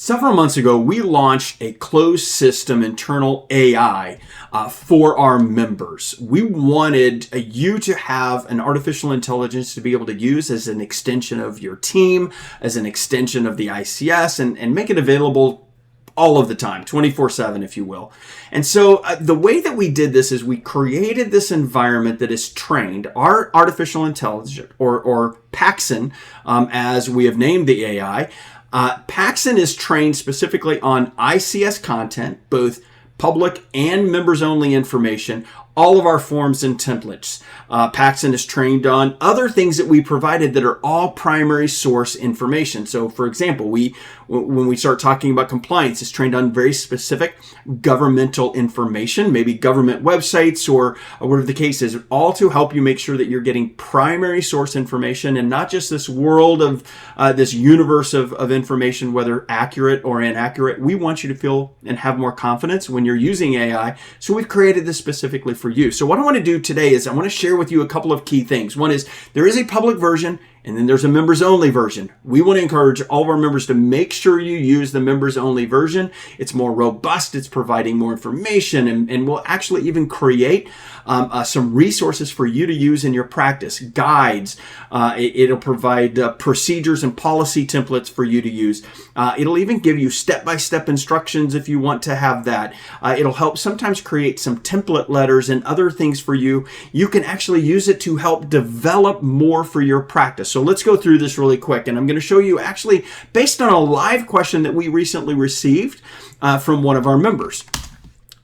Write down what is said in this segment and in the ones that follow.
Several months ago, we launched a closed system internal AI for our members. We wanted you to have an artificial intelligence to be able to use as an extension of your team, as an extension of the ICS, and make it available all of the time, 24/7, if you will. And so the way that we did this is we created this environment that is trained, our artificial intelligence, or Paxson, as we have named the AI. Paxson is trained specifically on ICS content, both public and members-only information, all of our forms and templates. Paxson is trained on other things that we provided that are all primary source information. So, for example, when we start talking about compliance, it's trained on very specific governmental information, maybe government websites or whatever the case is, all to help you make sure that you're getting primary source information and not just this world of this universe of information, whether accurate or inaccurate. We want you to feel and have more confidence when you're using AI. So we've created this specifically for you. So what I want to do today is I want to share with you a couple of key things. One is there is a public version and then there's a members only version. We want to encourage all of our members to make sure you use the members only version. It's more robust. It's providing more information and we'll actually even create some resources for you to use in your practice, guides. It'll provide procedures and policy templates for you to use. It'll even give you step-by-step instructions if you want to have that. It'll help sometimes create some template letters and other things for you. You can actually use it to help develop more for your practice. So let's go through this really quick. And I'm going to show you actually based on a live question that we recently received from one of our members.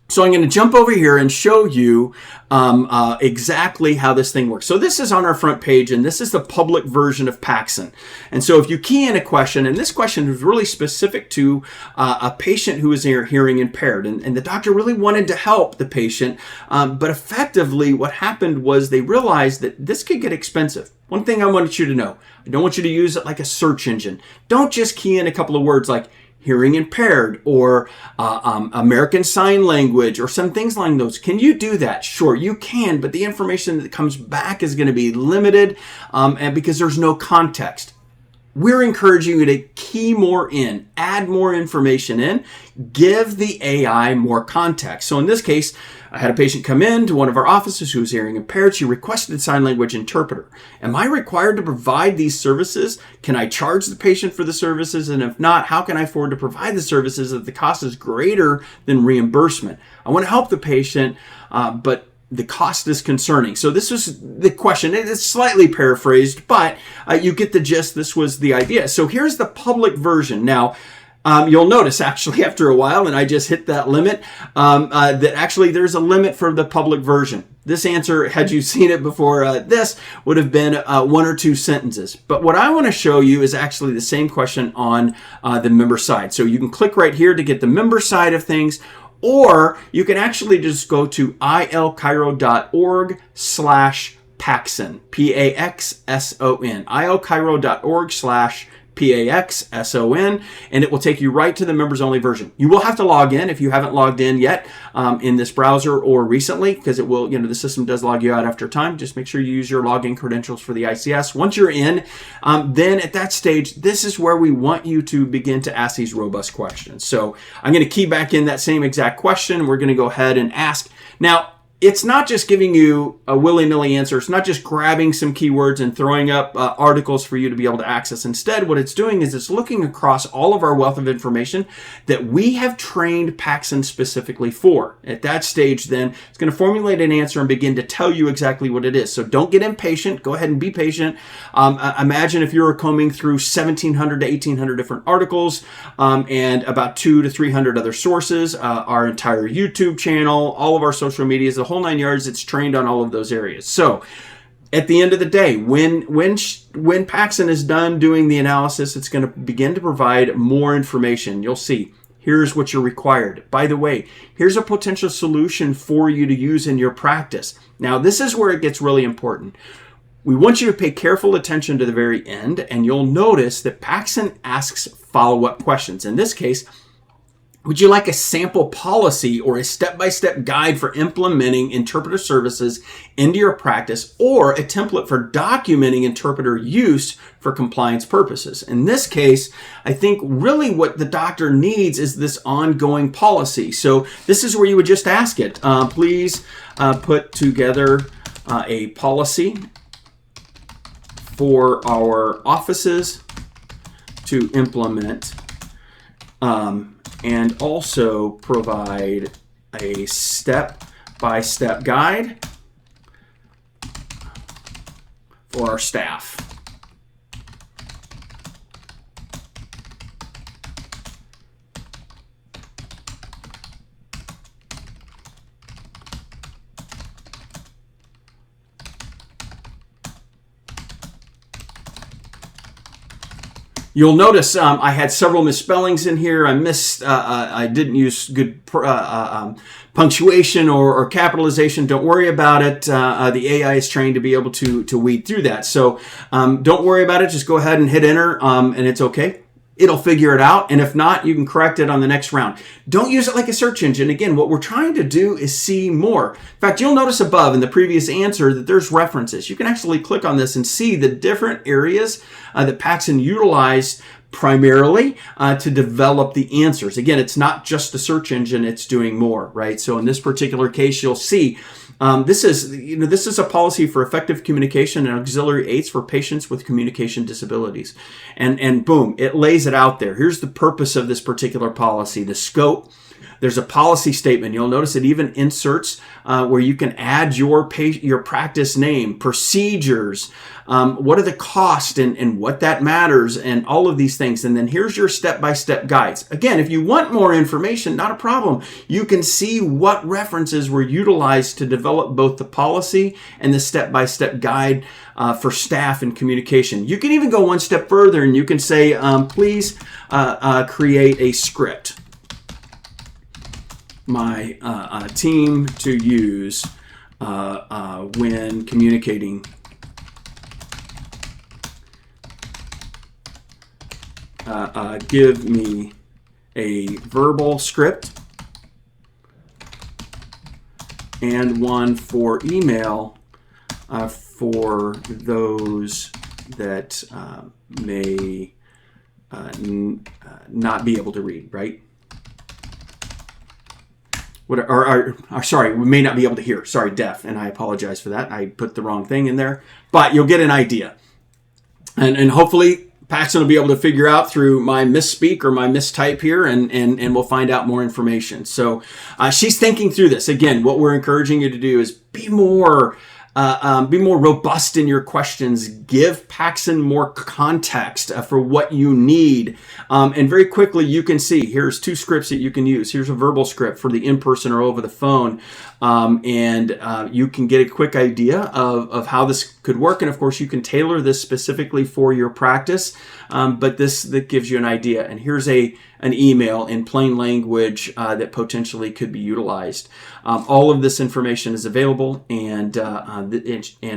So I'm going to jump over here and show you exactly how this thing works. So this is on our front page, and this is the public version of Paxson. And so if you key in a question, and this question is really specific to a patient who is hearing impaired, and the doctor really wanted to help the patient, but effectively what happened was they realized that this could get expensive. One thing I want you to know, I don't want you to use it like a search engine. Don't just key in a couple of words like hearing impaired or American Sign Language or some things like those. Can you do that? Sure, you can, but the information that comes back is going to be limited and because there's no context. We're encouraging you to key more in, add more information in, give the AI more context. So in this case, I had a patient come in to one of our offices who was hearing impaired. She requested a sign language interpreter. Am I required to provide these services? Can I charge the patient for the services? And if not, how can I afford to provide the services if the cost is greater than reimbursement? I want to help the patient, but the cost is concerning. So this was the question. It's slightly paraphrased, but you get the gist. This was the idea. So here's the public version. Now, you'll notice actually after a while, and I just hit that limit, that actually there's a limit for the public version. This answer, had you seen it before this, would have been 1 or 2 sentences. But what I want to show you is actually the same question on the member side. So you can click right here to get the member side of things, or you can actually just go to ilchiro.org/Paxson, Paxson, ilchiro.org/Paxson, and it will take you right to the members only version. You will have to log in if you haven't logged in yet in this browser or recently, because it will, the system does log you out after time. Just make sure you use your login credentials for the ICS. Once you're in, then at that stage, this is where we want you to begin to ask these robust questions. So I'm going to key back in that same exact question. We're going to go ahead and ask. Now, it's not just giving you a willy-nilly answer. It's not just grabbing some keywords and throwing up articles for you to be able to access. Instead, what it's doing is it's looking across all of our wealth of information that we have trained Paxson specifically for. At that stage, then, it's going to formulate an answer and begin to tell you exactly what it is. So don't get impatient. Go ahead and be patient. Imagine if you're combing through 1,700 to 1,800 different articles and about 200 to 300 other sources, our entire YouTube channel, all of our social medias, the whole 9 yards. It's trained on all of those areas. So at the end of the day, when Paxson is done doing the analysis, it's going to begin to provide more information. You'll see, here's what you're required. By the way, here's a potential solution for you to use in your practice. Now, this is where it gets really important. We want you to pay careful attention to the very end, and you'll notice that Paxson asks follow-up questions. In this case, Would you like a sample policy or a step-by-step guide for implementing interpreter services into your practice, or a template for documenting interpreter use for compliance purposes? In this case, I think really what the doctor needs is this ongoing policy. So this is where you would just ask it, please put together a policy for our offices to implement, and also provide a step-by-step guide for our staff. You'll notice I had several misspellings in here. I didn't use good punctuation or capitalization. Don't worry about it. The AI is trained to be able to weed through that. So don't worry about it. Just go ahead and hit enter, and it's okay. It'll figure it out. And if not, you can correct it on the next round. Don't use it like a search engine. Again, what we're trying to do is see more. In fact, you'll notice above in the previous answer that there's references. You can actually click on this and see the different areas that Paxson utilized primarily to develop the answers. Again, it's not just the search engine, it's doing more, right? So in this particular case, you'll see this is a policy for effective communication and auxiliary aids for patients with communication disabilities. And boom, it lays it out there. Here's the purpose of this particular policy, the scope. There's a policy statement. You'll notice it even inserts where you can add your practice name, procedures, what are the costs and what that matters, and all of these things. And then here's your step-by-step guides. Again, if you want more information, not a problem. You can see what references were utilized to develop both the policy and the step-by-step guide for staff and communication. You can even go one step further and you can say, please create a script my team to use when communicating give me a verbal script and one for email for those that may not be able to read, right? Sorry, we may not be able to hear. Sorry, deaf, and I apologize for that. I put the wrong thing in there, but you'll get an idea. And hopefully Paxson will be able to figure out through my misspeak or my mistype here, and we'll find out more information. So she's thinking through this. Again, what we're encouraging you to do is be more robust in your questions. Give Paxson more context for what you need. And very quickly, you can see here's two scripts that you can use. Here's a verbal script for the in-person or over the phone. And you can get a quick idea of how this could work. And of course, you can tailor this specifically for your practice. But that gives you an idea. And here's an email in plain language that potentially could be utilized. All of this information is available, and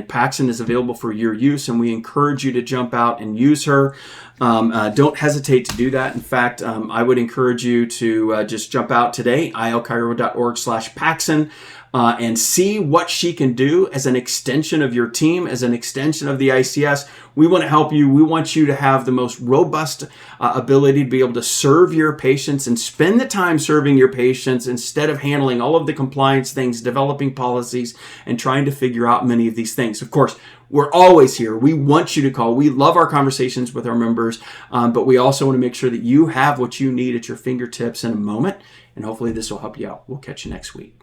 Paxson is available for your use, and we encourage you to jump out and use her. Don't hesitate to do that. In fact, I would encourage you to just jump out today, ilchiro.org/Paxson, and see what she can do as an extension of your team, as an extension of the ICS. We want to help you. We want you to have the most robust ability to be able to serve your patients and spend the time serving your patients instead of handling all of the compliance things, developing policies, and trying to figure out many of these things. Of course, we're always here. We want you to call. We love our conversations with our members, but we also want to make sure that you have what you need at your fingertips in a moment, and hopefully this will help you out. We'll catch you next week.